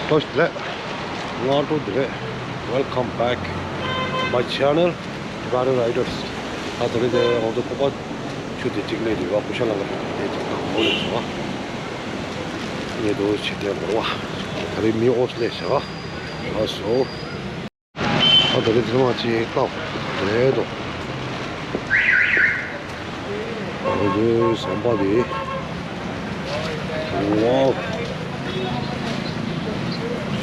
Today, welcome back to my channel, Garo Riders. Today, I want to go to the Tigre River, Pushalanga. ये दो छिटिया बरवा अरे मी ओसले सगा असो अदरे जमाची का रे दो अरे संभावी वाओ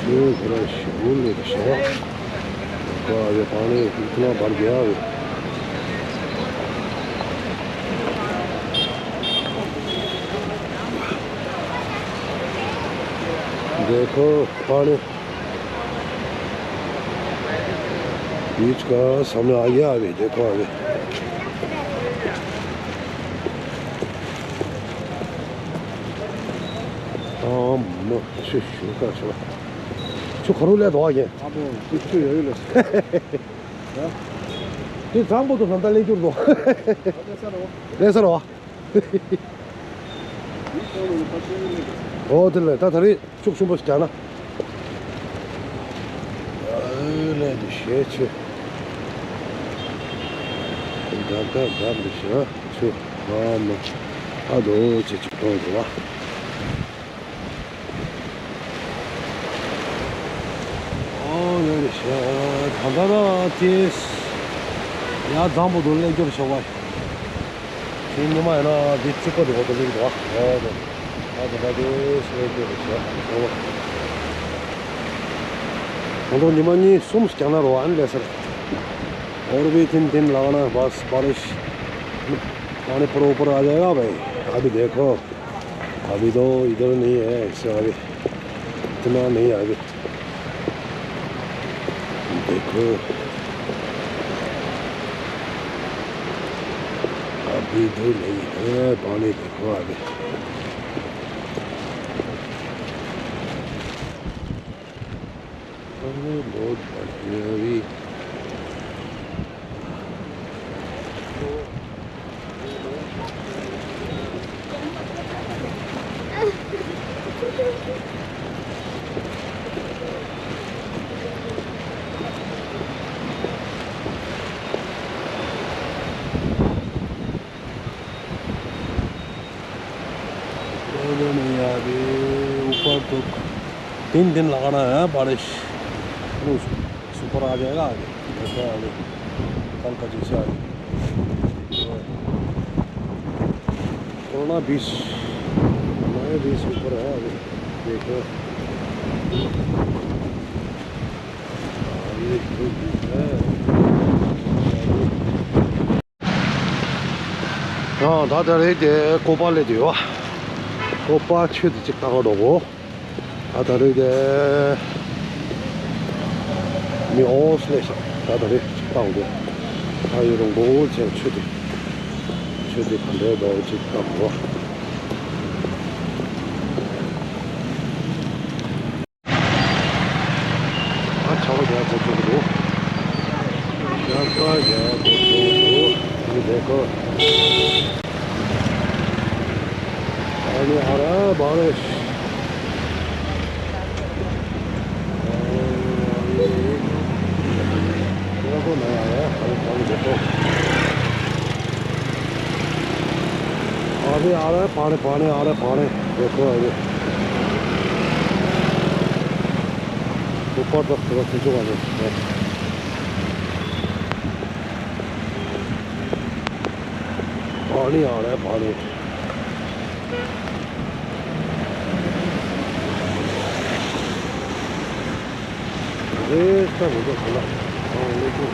शू बड़ा शूल ने सगा का ये पानी इतना भर गया है देखो पानी बीच का सामने आ गया अभी देखो अभी 저 걸을래 더 하게 저 여유를 저 장보도 산 달리 줄도 내 사러 와 들래 다 다리 쭉쭉 멋있지 않아? öyle düşüyor şu damdan düşüyor şu ama hadi o çocuk oldu la öyle şey damdan ateş ya dambo dolle görüşe var şimdi mayna bitti kodu kodu var hadi ओंदो Nimani सोम्स क्या ना रोआन ले सर और भी दिन लगाना बस बारिश पानी पर ऊपर आ जाएगा भाई अभी देखो अभी तो इधर नहीं है इससे अभी इतना नहीं है अभी देखो अभी तो नहीं है पानी देखो अभी बहुत बढ़िया भी ऊपर तो 3 दिन लगाना है बारिश सुपर आ जाएगा आगे ऐसा आगे कल का जैसे आगे कोरोना 20 ऊपर है अभी देखो 다들 이제 고발레도요 고바 취드 찍다가 오고 다들 이제 미 오슬레서 다들 찍다고 아 이런 거 제가 취드 근데 너 찍다고 아 저거 내가 저쪽으로 저쪽으로 이거 내거 아니 알아 말해 अभी आ रहा है पानी आ रहा है पानी देखो अभी ऊपर तक थोड़ा खींचूंगा पानी आ रहा है पानी मुझे खुला लेकिन